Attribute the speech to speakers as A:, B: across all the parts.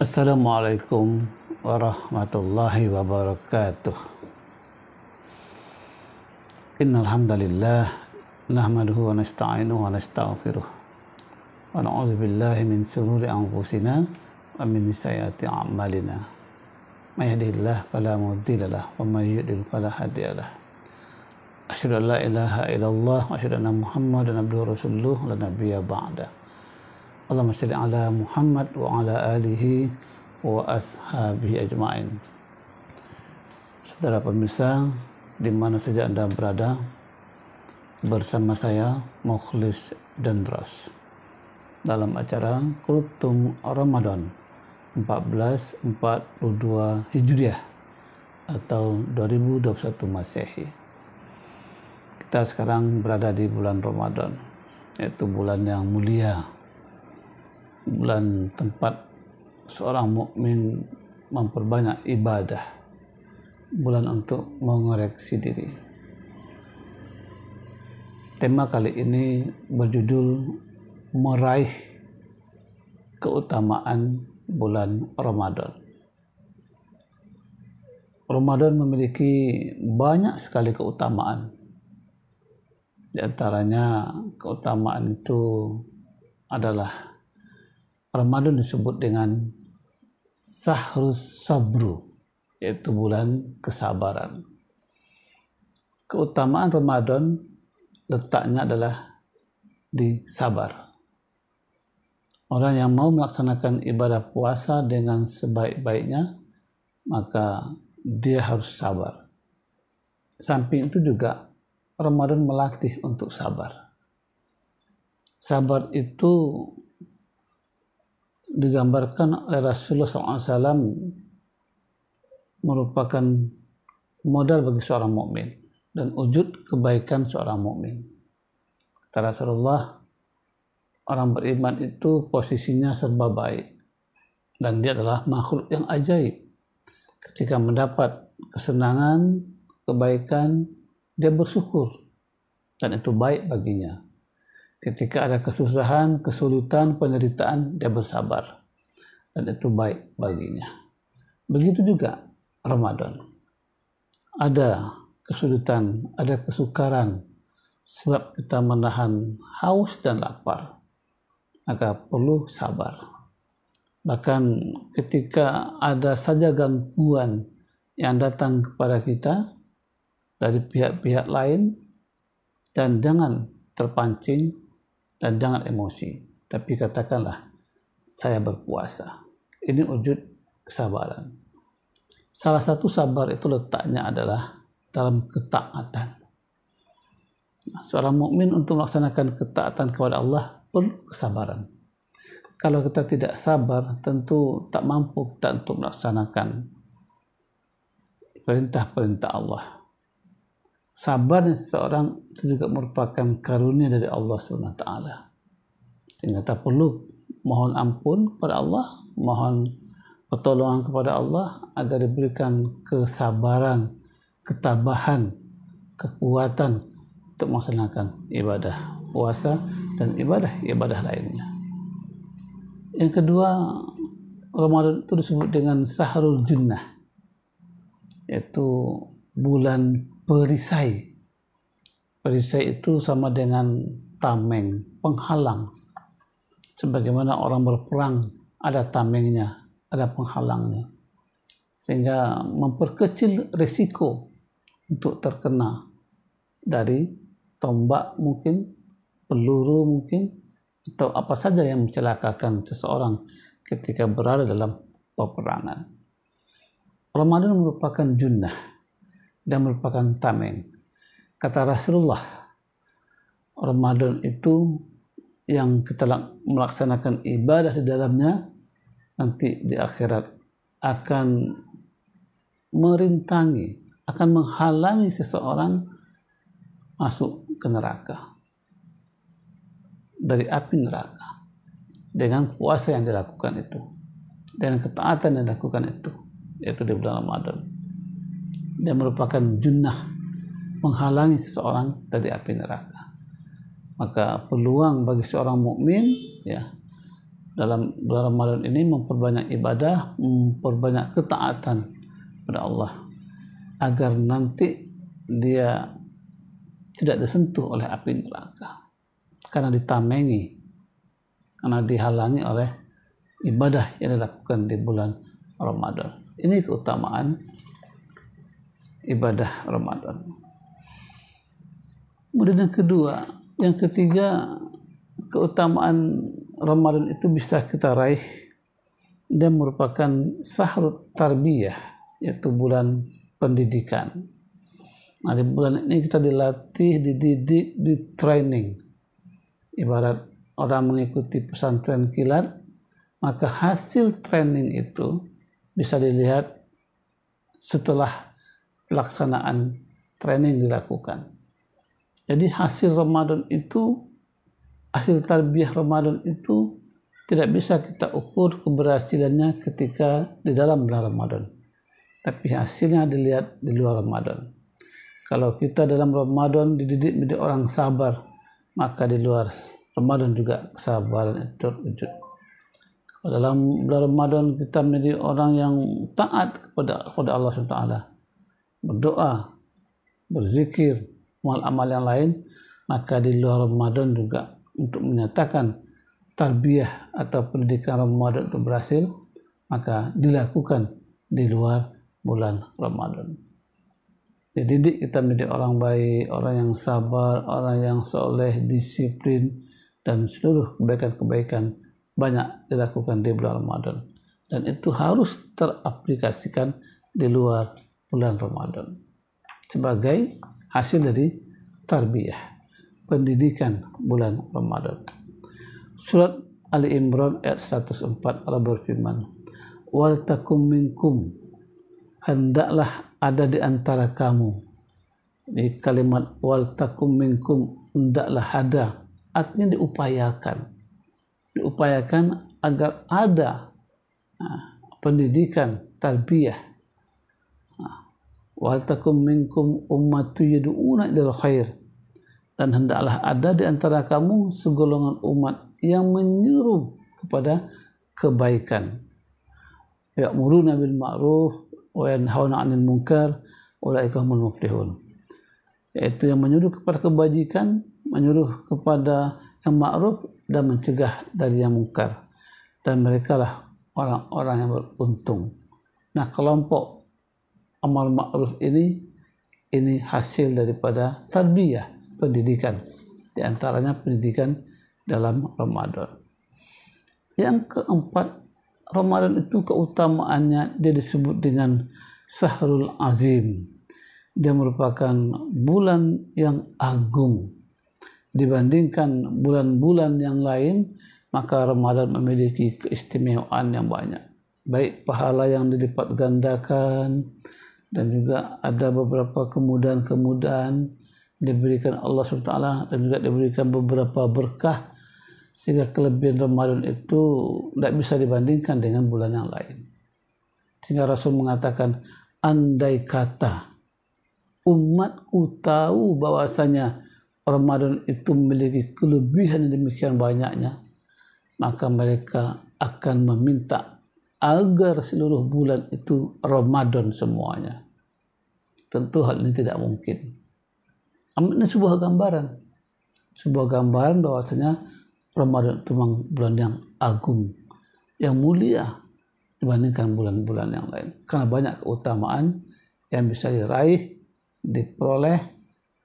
A: Assalamualaikum warahmatullahi wabarakatuh. Innal hamdalillah nahmaduhu wa nasta'inuhu wa nastaghfiruh wa na'udzu billahi min shururi anfusina wa min sayyiati a'malina. May yahdihillahu fala mudilla lahu wa may yudlil fala hadiya lahu. Asyhadu an la ilaha illallah wa asyhadu anna Muhammadan abduhu wa rasuluhu la nabiyya ba'da. Allahumma shalli ala Muhammad wa ala alihi wa ashabihi ajma'in. Saudara pemirsa, di mana saja Anda berada, bersama saya Mukhlis Dendros dalam acara Kultum Ramadan 1442 Hijriah atau 2021 Masehi. Kita sekarang berada di bulan Ramadan, yaitu bulan yang mulia, bulan tempat seorang mukmin memperbanyak ibadah, bulan untuk mengoreksi diri. Tema kali ini berjudul meraih keutamaan bulan Ramadan. Ramadan memiliki banyak sekali keutamaan. Di antaranya keutamaan itu adalah Ramadan disebut dengan Sahrus Sabru, yaitu bulan kesabaran. Keutamaan Ramadan letaknya adalah di sabar. Orang yang mau melaksanakan ibadah puasa dengan sebaik-baiknya, maka dia harus sabar. Samping itu juga Ramadan melatih untuk sabar. Sabar itu digambarkan oleh Rasulullah SAW merupakan modal bagi seorang mukmin dan wujud kebaikan seorang mukmin. Kata Rasulullah, orang beriman itu posisinya serba baik dan dia adalah makhluk yang ajaib. Ketika mendapat kesenangan, kebaikan, dia bersyukur dan itu baik baginya. Ketika ada kesusahan, kesulitan, penderitaan, dia bersabar dan itu baik baginya. Begitu juga Ramadan. Ada kesulitan, ada kesukaran sebab kita menahan haus dan lapar, maka perlu sabar. Bahkan ketika ada saja gangguan yang datang kepada kita dari pihak-pihak lain, dan jangan terpancing dan jangan emosi, tapi katakanlah saya berpuasa. Ini wujud kesabaran. Salah satu sabar itu letaknya adalah dalam ketaatan. Seorang mukmin untuk melaksanakan ketaatan kepada Allah perlu kesabaran. Kalau kita tidak sabar, tentu tak mampu kita untuk melaksanakan perintah-perintah Allah. Sabarnya seseorang itu juga merupakan karunia dari Allah SWT. Sehingga kita perlu mohon ampun kepada Allah, mohon pertolongan kepada Allah agar diberikan kesabaran, ketabahan, kekuatan untuk melaksanakan ibadah puasa dan ibadah-ibadah lainnya. Yang kedua, Ramadan itu disebut dengan Sahrul Junnah, yaitu bulan perisai. Perisai itu sama dengan tameng, penghalang. Sebagaimana orang berperang, ada tamengnya, ada penghalangnya. Sehingga memperkecil risiko untuk terkena dari tombak mungkin, peluru mungkin, atau apa saja yang mencelakakan seseorang ketika berada dalam peperangan. Ramadan merupakan junnah dan merupakan tameng. Kata Rasulullah, Ramadan itu yang kita melaksanakan ibadah di dalamnya, nanti di akhirat akan merintangi, akan menghalangi seseorang masuk ke neraka, dari api neraka, dengan puasa yang dilakukan itu, dengan ketaatan yang dilakukan itu, yaitu di bulan Ramadan. Dia merupakan junnah, menghalangi seseorang dari api neraka. Maka peluang bagi seorang mukmin ya dalam bulan Ramadan ini memperbanyak ibadah, memperbanyak ketaatan kepada Allah agar nanti dia tidak disentuh oleh api neraka karena ditamengi, karena dihalangi oleh ibadah yang dilakukan di bulan Ramadan. Ini keutamaan ibadah Ramadan. Kemudian yang ketiga, keutamaan Ramadan itu bisa kita raih dan merupakan sahrut tarbiyah, yaitu bulan pendidikan. Nah, di bulan ini kita dilatih, dididik, di training. Ibarat orang mengikuti pesantren kilat, maka hasil training itu bisa dilihat setelah pelaksanaan training dilakukan. Jadi hasil Ramadan itu, hasil tarbiyah Ramadan itu tidak bisa kita ukur keberhasilannya ketika di dalam bulan Ramadan, tapi hasilnya dilihat di luar Ramadan. Kalau kita dalam Ramadan dididik menjadi orang sabar, maka di luar Ramadan juga kesabaran itu terwujud. Dalam bulan Ramadan kita menjadi orang yang taat kepada Allah SWT, berdoa, berzikir, amal-amal yang lain, maka di luar Ramadan juga untuk menyatakan tarbiyah atau pendidikan Ramadan itu berhasil, maka dilakukan di luar bulan Ramadan. Dididik kita menjadi orang baik, orang yang sabar, orang yang soleh, disiplin, dan seluruh kebaikan-kebaikan banyak dilakukan di bulan Ramadan. Dan itu harus teraplikasikan di luar bulan Ramadan sebagai hasil dari tarbiyah, pendidikan bulan Ramadan. Surat Ali Imran ayat 104 Allah berfirman, "Wal takum minkum," hendaklah ada di antara kamu. Ini kalimat wal takum minkum, hendaklah ada, artinya diupayakan agar ada pendidikan tarbiyah. Wal takum minkum ummatu yad'una ilal khair, dan hendaklah ada di antara kamu segolongan umat yang menyuruh kepada kebaikan. Ya'muruna bil ma'ruf wa yanhauna 'anil munkar, ulaika humul muflihun. Yaitu yang menyuruh kepada kebajikan, menyuruh kepada yang ma'ruf, dan mencegah dari yang mungkar. Dan merekalah orang-orang yang beruntung. Nah, kelompok amal ma'ruf ini hasil daripada tarbiyah, pendidikan. Di antaranya pendidikan dalam Ramadan. Yang keempat, Ramadan itu keutamaannya dia disebut dengan Sahrul Azim. Dia merupakan bulan yang agung. Dibandingkan bulan-bulan yang lain, maka Ramadan memiliki keistimewaan yang banyak. Baik pahala yang dilipat gandakan, dan juga ada beberapa kemudahan-kemudahan diberikan Allah SWT, dan juga diberikan beberapa berkah, sehingga kelebihan Ramadan itu tidak bisa dibandingkan dengan bulan yang lain. Sehingga Rasul mengatakan, andai kata umatku tahu bahwasanya Ramadan itu memiliki kelebihan yang demikian banyaknya, maka mereka akan meminta agar seluruh bulan itu Ramadan semuanya. Tentu hal ini tidak mungkin. Ini sebuah gambaran bahwasanya Ramadan itu memang bulan yang agung, yang mulia dibandingkan bulan-bulan yang lain. Karena banyak keutamaan yang bisa diraih, diperoleh,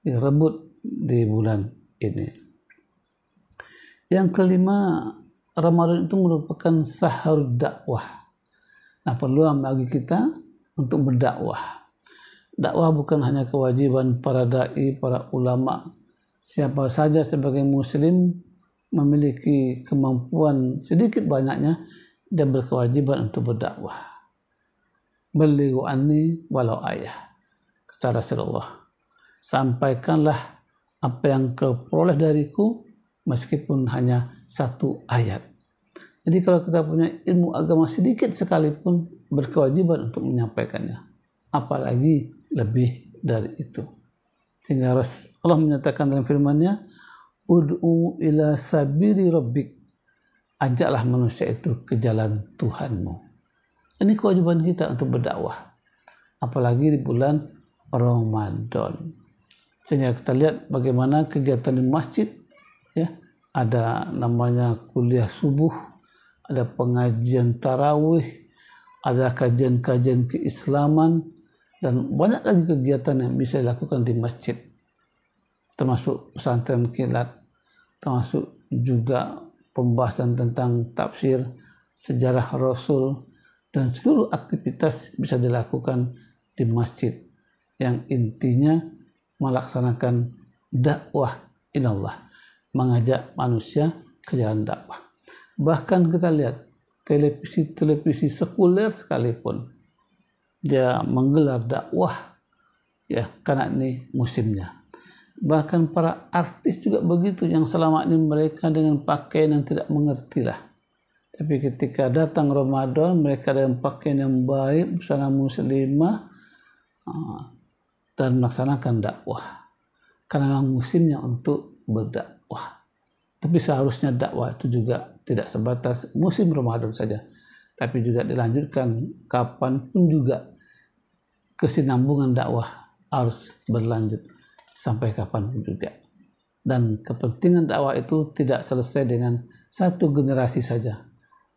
A: direbut di bulan ini. Yang kelima, Ramadan itu merupakan sahur dakwah. Nah, perlu bagi kita untuk berdakwah. Dakwah bukan hanya kewajiban para dai, para ulama. Siapa saja sebagai muslim memiliki kemampuan sedikit banyaknya, dia berkewajiban untuk berdakwah. Balighu anni walau ayah, kata Rasulullah. Sampaikanlah apa yang kau peroleh dariku, meskipun hanya satu ayat. Jadi kalau kita punya ilmu agama sedikit sekalipun, berkewajiban untuk menyampaikannya. Apalagi lebih dari itu. Sehingga Allah menyatakan dalam firman-Nya, ud'u ila sabili rabbik, ajaklah manusia itu ke jalan Tuhanmu. Ini kewajiban kita untuk berdakwah, apalagi di bulan Ramadan. Sehingga kita lihat bagaimana kegiatan di masjid, ya, ada namanya kuliah subuh, ada pengajian tarawih, ada kajian-kajian keislaman, dan banyak lagi kegiatan yang bisa dilakukan di masjid, termasuk pesantren kilat, termasuk juga pembahasan tentang tafsir, sejarah Rasul, dan seluruh aktivitas bisa dilakukan di masjid yang intinya melaksanakan dakwah ilallah, mengajak manusia ke jalan dakwah. Bahkan kita lihat televisi sekuler sekalipun dia menggelar dakwah, ya, karena ini musimnya. Bahkan para artis juga begitu, yang selama ini mereka dengan pakaian yang tidak mengerti lah, tapi ketika datang Ramadan mereka dengan pakaian yang baik, busana muslimah, dan melaksanakan dakwah karena musimnya untuk berdakwah. Tapi seharusnya dakwah itu juga tidak sebatas musim Ramadan saja, tapi juga dilanjutkan kapanpun juga. Kesinambungan dakwah harus berlanjut sampai kapanpun juga. Dan kepentingan dakwah itu tidak selesai dengan satu generasi saja,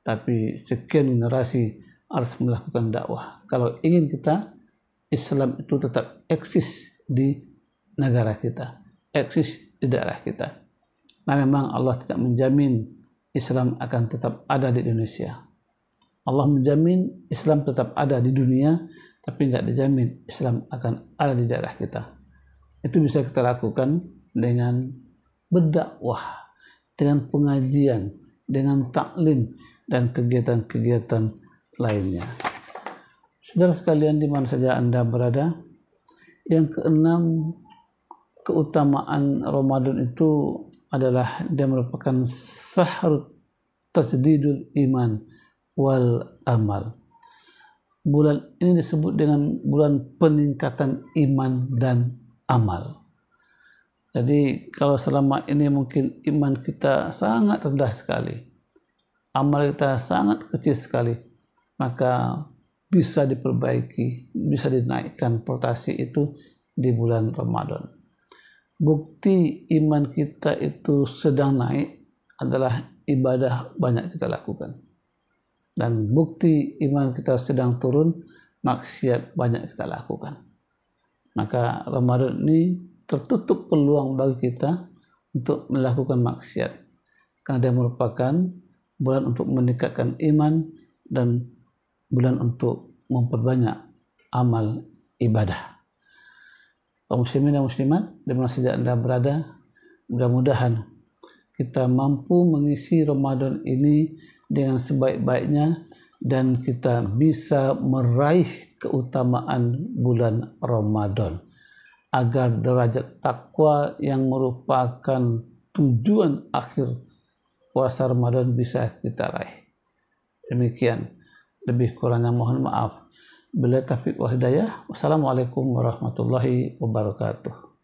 A: tapi sekian generasi harus melakukan dakwah. Kalau ingin kita Islam itu tetap eksis di negara kita, eksis di daerah kita. Nah, memang Allah tidak menjamin Islam akan tetap ada di Indonesia. Allah menjamin Islam tetap ada di dunia, tapi nggak dijamin Islam akan ada di daerah kita. Itu bisa kita lakukan dengan berdakwah, dengan pengajian, dengan taklim, dan kegiatan-kegiatan lainnya. Saudara sekalian, di mana saja Anda berada, yang keenam, keutamaan Ramadan itu adalah dia merupakan sahrut tajdidul iman wal amal. Bulan ini disebut dengan bulan peningkatan iman dan amal. Jadi kalau selama ini mungkin iman kita sangat rendah sekali, amal kita sangat kecil sekali, maka bisa diperbaiki, bisa dinaikkan portasi itu di bulan Ramadan. Bukti iman kita itu sedang naik adalah ibadah banyak kita lakukan. Dan bukti iman kita sedang turun, maksiat banyak kita lakukan. Maka Ramadan ini tertutup peluang bagi kita untuk melakukan maksiat, karena dia merupakan bulan untuk meningkatkan iman dan bulan untuk memperbanyak amal ibadah. Kaum muslimin dan muslimat, di mana saja Anda berada, mudah-mudahan kita mampu mengisi Ramadan ini dengan sebaik-baiknya dan kita bisa meraih keutamaan bulan Ramadan, agar derajat takwa yang merupakan tujuan akhir puasa Ramadan bisa kita raih. Demikian, lebih kurangnya mohon maaf. Bila taufiq wal hidayah. Wassalamualaikum warahmatullahi wabarakatuh.